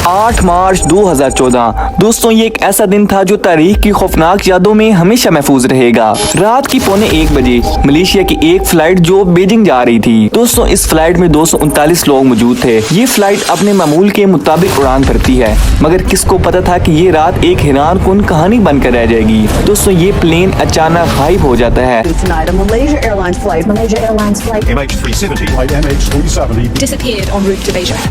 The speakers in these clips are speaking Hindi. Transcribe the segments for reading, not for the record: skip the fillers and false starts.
8 मार्च 2014। दोस्तों ये एक ऐसा दिन था जो तारीख की खौफनाक यादों में हमेशा महफूज रहेगा। रात की 1:15 बजे मलेशिया की एक फ्लाइट जो बीजिंग जा रही थी। दोस्तों इस फ्लाइट में 239 लोग मौजूद थे। ये फ्लाइट अपने मामूल के मुताबिक उड़ान भरती है, मगर किसको पता था कि ये रात एक हैरानकुन कहानी बनकर रह जाएगी। दोस्तों ये प्लेन अचानक गायब हो जाता है।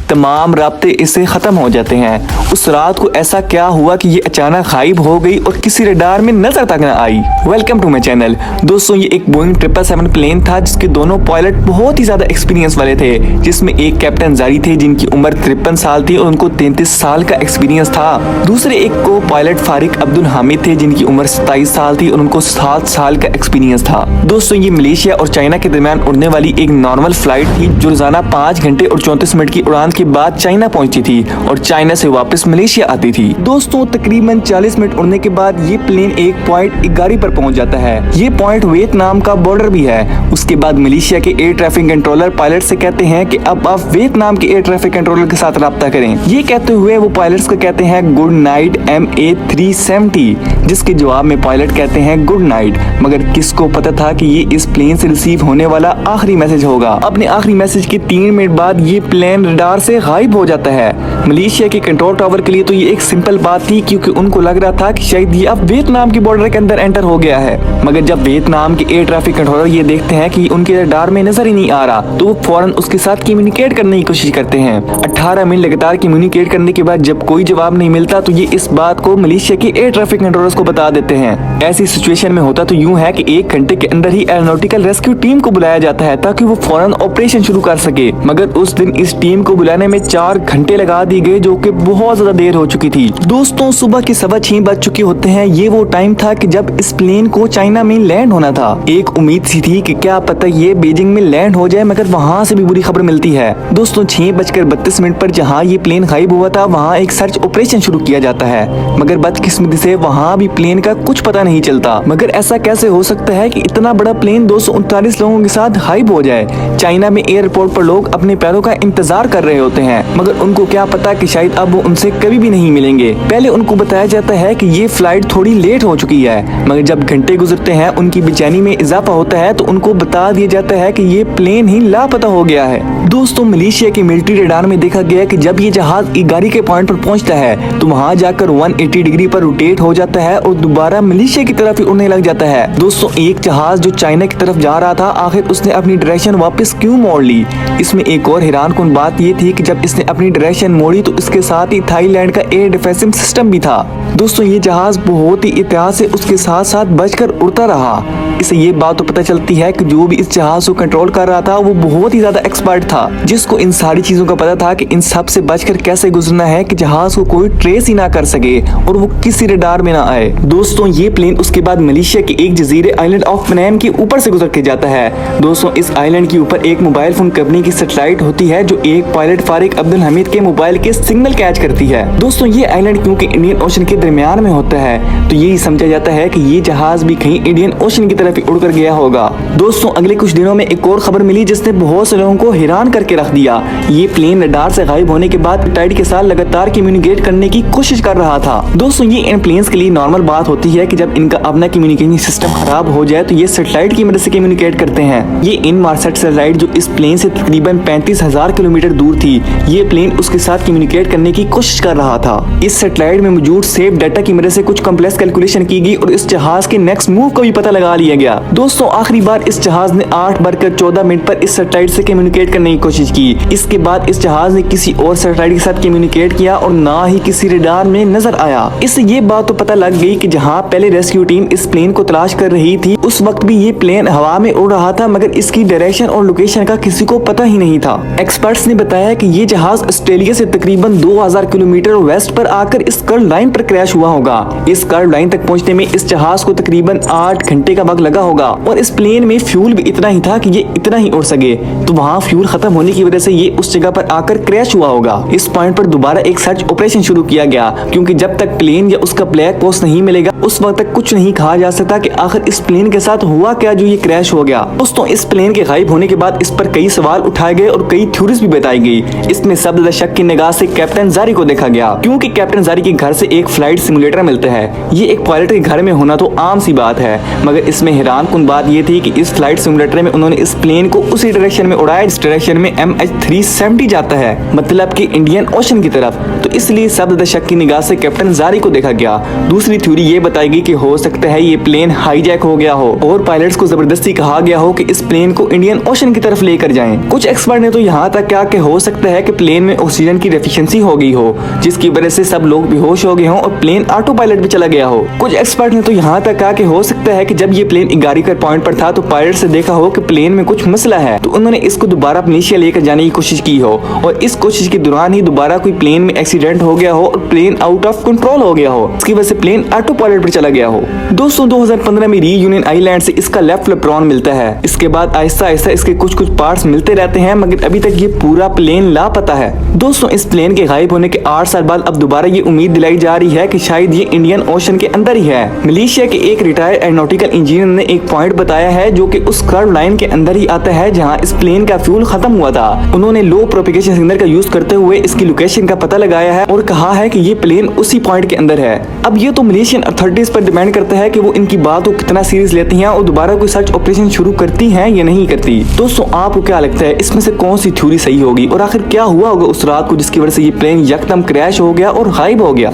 तमाम राब्ते इससे खत्म हो जाते हैं। उस रात को ऐसा क्या हुआ कि ये अचानक गायब हो गई और किसी रडार में नजर तक न आई। Welcome to my channel. दोस्तों ये एक बोइंग 777 प्लेन था जिसके दोनों पायलट बहुत ही ज्यादा एक्सपीरियंस वाले थे, जिसमें एक कैप्टन जारी थे जिनकी उम्र 53 साल थी और उनको 33 साल का एक्सपीरियंस था। दूसरे एक को पायलट फारिक अब्दुल हामिद थे जिनकी उम्र 27 साल थी और उनको 7 साल का एक्सपीरियंस था। दोस्तों ये मलेशिया और चाइना के दरमियान उड़ने वाली एक नॉर्मल फ्लाइट थी जो रोजाना 5 घंटे और 34 मिनट की उड़ान के बाद चाइना पहुंचती थी और चाइना से वापस मलेशिया आती थी। दोस्तों तकरीबन 40 मिनट उड़ने के बाद ये प्लेन एक पॉइंट इगारी पर पहुंच जाता है। ये पॉइंट वियतनाम का बॉर्डर भी है। उसके बाद मलेशिया के एयर ट्रैफिक कंट्रोलर पायलट से कहते हैं कि अब आप वियतनाम के एयर ट्रैफिक कंट्रोलर के साथ राब्ता करें। ये कहते हुए वो पायलट्स को कहते हैं गुड नाइट MA370, जिसके जवाब में पायलट कहते हैं गुड नाइट। मगर किसको पता था कि ये इस प्लेन से रिसीव होने वाला आखिरी मैसेज होगा। अपने आखिरी मैसेज के 3 मिनट बाद ये प्लेन रडार से गायब हो जाता है। मलेशिया के कंट्रोल टावर के लिए तो ये एक सिंपल बात थी, क्योंकि उनको लग रहा था कि शायद ये अब वियतनाम के बॉर्डर के अंदर एंटर हो गया है। मगर जब वियतनाम के एयर ट्रैफिक कंट्रोलर ये देखते हैं कि उनके रडार में नजर ही नहीं आ रहा, तो वो फौरन उसके साथ कम्युनिकेट करने की कोशिश करते हैं। 18 मिनट लगातार कम्युनिकेट करने के बाद जब कोई जवाब नहीं मिलता तो ये इस बात को मलेशिया के एयर ट्रैफिक कंट्रोलर्स को बता देते हैं। ऐसी सिचुएशन में होता तो यूं है कि 1 घंटे के अंदर ही एरोनॉटिकल रेस्क्यू टीम को बुलाया जाता है ताकि वो फौरन ऑपरेशन शुरू कर सके। मगर उस दिन इस टीम को बुलाने में 4 घंटे लगा दिए गए, जो कि बहुत ज्यादा देर हो चुकी थी। दोस्तों सुबह के 6:15 बज चुके होते हैं। ये वो टाइम था कि जब इस प्लेन को चाइना में लैंड होना था। एक उम्मीद सी थी कि क्या पता ये बीजिंग में लैंड हो जाए, मगर वहाँ से भी बुरी खबर मिलती है। दोस्तों 6:32 पर जहाँ ये प्लेन गायब हुआ था वहाँ एक सर्च ऑपरेशन शुरू किया जाता है, मगर बदकिस्मती से वहाँ भी प्लेन का कुछ पता नहीं चलता। मगर ऐसा कैसे हो सकता है कि इतना बड़ा प्लेन 239 लोगों के साथ गायब हो जाए। चाइना में एयरपोर्ट पर लोग अपने पैरों का इंतजार कर रहे होते हैं, मगर उनको क्या पता कि शायद अब वो उनसे कभी भी नहीं मिलेंगे। पहले उनको बताया जाता है कि ये फ्लाइट थोड़ी लेट हो चुकी है, मगर जब घंटे गुजरते हैं उनकी बेचैनी में इजाफा होता है तो उनको बता दिया जाता है कि ये प्लेन ही लापता हो गया है। दोस्तों मलेशिया के मिलिट्री रडार में देखा गया कि जब ये जहाज इगारी के पॉइंट पर पहुंचता है तो वहां जाकर 180 डिग्री पर रोटेट हो जाता है और दोबारा मलेशिया की तरफ ही उड़ने लग जाता है। दोस्तों एक जहाज जो चाइना की तरफ जा रहा था, आखिर उसने अपनी डायरेक्शन वापस क्यों मोड़ ली? इसमें एक और हैरानकुन बात ये थी कि जब इसने अपनी डायरेक्शन मोड़ी तो इसके साथ ही थाईलैंड का एयर डिफेंसिव सिस्टम भी था। दोस्तों ये जहाज बहुत ही एहतियात से उसके साथ साथ बचकर उड़ता रहा। इससे ये बात तो पता चलती है कि जो भी इस जहाज को कंट्रोल कर रहा था वो बहुत ही ज्यादा एक्सपर्ट था, जिसको इन सारी चीजों का पता था कि इन सब से बचकर कैसे गुजरना है कि जहाज को कोई ट्रेस ही ना कर सके और वो किसी रडार में ना आए। दोस्तों ये प्लेन उसके बाद मलेशिया के एक जजीरे आइलैंड ऑफ पनाम के ऊपर से गुजर के जाता है। दोस्तों इस आइलैंड के ऊपर एक मोबाइल फोन कंपनी की सैटेलाइट होती है जो एक पायलट फारिक अब्दुल हमीद के मोबाइल के सिग्नल कैच करती है। दोस्तों ये आइलैंड क्योंकि इंडियन ओशन के दरमियान में होता है तो यही समझा जाता है कि ये जहाज भी कहीं इंडियन ओशन की तरफ ही उड़कर गया होगा। दोस्तों अगले कुछ दिनों में एक और खबर मिली जिसने बहुत से लोगों को हैरान करके रख दिया। ये प्लेन रडार से गायब होने के बाद टाइड के साथ लगातार कम्युनिकेट करने की कोशिश कर रहा था। दोस्तों ये इन प्लेन्स के लिए नॉर्मल बात होती है कि जब इनका अपना कम्युनिकेशन सिस्टम खराब हो जाए तो ये सैटेलाइट की मदद से कम्युनिकेट करते हैं। ये इनमार्सेट सैटेलाइट जो इस प्लेन से तकरीबन 35,000 किलोमीटर दूर थी, ये प्लेन उसके साथ कम्युनिकेट करने की कोशिश कर रहा था। इस सैटेलाइट में मौजूद सेव डाटा की मदद से कुछ कॉम्प्लेक्स कैलकुलेशन की गई और इस जहाज के नेक्स्ट मूव को भी पता लगा लिया गया। दोस्तों आखिरी बार इस जहाज ने 8:14 पर इस सैटेलाइट से कम्युनिकेट करने की कोशिश की। इसके बाद इस जहाज ने किसी और सैटेलाइट के साथ कम्युनिकेट किया और ना ही किसी रडार में नजर आया। इससे ये बात तो पता लग गई कि जहां पहले रेस्क्यू टीम इस प्लेन को तलाश कर रही थी उस वक्त भी ये प्लेन हवा में उड़ रहा था, मगर इसकी डायरेक्शन और लोकेशन का किसी को पता ही नहीं था। एक्सपर्ट्स ने बताया कि ये जहाज ऑस्ट्रेलिया से तकरीबन 2000 किलोमीटर वेस्ट पर आकर इस कर्व लाइन पर क्रैश हुआ होगा। इस कर्व लाइन तक पहुंचने में इस जहाज को तकरीबन 8 घंटे का वक्त लगा होगा और इस प्लेन में फ्यूल भी इतना ही था कि ये इतना ही उड़ सके, तो वहाँ फ्यूल खत्म होने की वजह से ये उस जगह पर आकर क्रैश हुआ होगा। इस पॉइंट पर दोबारा एक सर्च ऑपरेशन शुरू किया गया, क्योंकि जब तक प्लेन या उसका ब्लैक बॉक्स नहीं मिलेगा उस वक्त तक कुछ नहीं कहा जा सकता कि आखिर इस प्लेन के साथ हुआ क्या जो ये क्रैश हो गया। दोस्तों इस प्लेन के गायब होने के बाद इस पर कई सवाल उठाए गए और कई थ्योरीज भी बताई गई। इसमें सबसे शक की निगाह से कैप्टन जारी को देखा गया, क्योंकि कैप्टन जारी के घर से एक फ्लाइट सिमुलेटर मिलता है। ये एक पायलट के घर में होना तो आम सी बात है, मगर इसमें हैरानकुन बात ये थी कि इस फ्लाइट सिमुलेटर में उन्होंने इस प्लेन को उसी डायरेक्शन में उड़ाया जिस डायरेक्शन में MH370 जाता है, मतलब कि इंडियन ओशन की तरफ। तो इसलिए सब ज्यादा शक की निगाह से कैप्टन जारी को देखा गया। दूसरी थ्योरी ये बताई गई कि हो सकता है ये प्लेन हाईजैक हो गया हो और पायलट्स को जबरदस्ती कहा गया हो कि इस प्लेन को इंडियन ओशन की तरफ लेकर जाएं। कुछ एक्सपर्ट ने तो यहाँ तक क्या कि हो सकता है कि प्लेन में ऑक्सीजन की डेफिशिएंसी हो गई हो, जिसकी वजह से सब लोग बेहोश हो गए हों और प्लेन ऑटो पायलट पे चला गया हो। कुछ एक्सपर्ट ने तो यहाँ तक कहा कि हो सकता है कि जब ये प्लेन इगारीकर पॉइंट पर था तो पायलट से देखा हो कि प्लेन में कुछ मसला है, तो उन्होंने इसको दोबारा मलेशिया लेकर जाने की कोशिश की हो और इस कोशिश के दौरान ही दोबारा कोई प्लेन में एक्सीडेंट हो गया हो और प्लेन आउट ऑफ कंट्रोल हो गया हो, इसकी वजह से प्लेन ऑटो पायलट पर चला गया हो। दोस्तों 2015 में रीयूनियन आइलैंड से इसका लेफ्ट फ्लैप्रोन मिलता है। इसके बाद आहिस्ता आहिस्ता इसके कुछ पार्ट्स मिलते रहते हैं, मगर अभी तक ये पूरा प्लेन लापता है। दोस्तों इस प्लेन के गायब होने के 8 साल बाद अब दोबारा ये उम्मीद दिलाई जा रही है कि शायद ये इंडियन ओशन के अंदर ही है। मलेशिया के एक रिटायर्ड एरोनॉटिकल इंजीनियर ने एक पॉइंट बताया है जो कि उस कर्व लाइन के अंदर ही आता है जहां इस प्लेन का फ्यूल खत्म हुआ था। उन्होंने लो प्रोपेगेशन सिग्नल का यूज करते हुए इसकी लोकेशन का पता लगाया है और कहा है कि ये प्लेन उसी पॉइंट के अंदर है। अब ये तो मलेशियन अथॉरिटीज पर डिपेंड करता है कि वो इनकी बात को कितना सीरियस लेती हैं और दोबारा कोई सर्च ऑपरेशन शुरू करती हैं या नहीं करती। दोस्तों आपको क्या लगता है इसमें से कौन सी थ्योरी सही होगी और आखिर क्या हुआ होगा उस रात को जिसकी वजह से ये प्लेन यकदम क्रैश हो गया और गायब हो गया?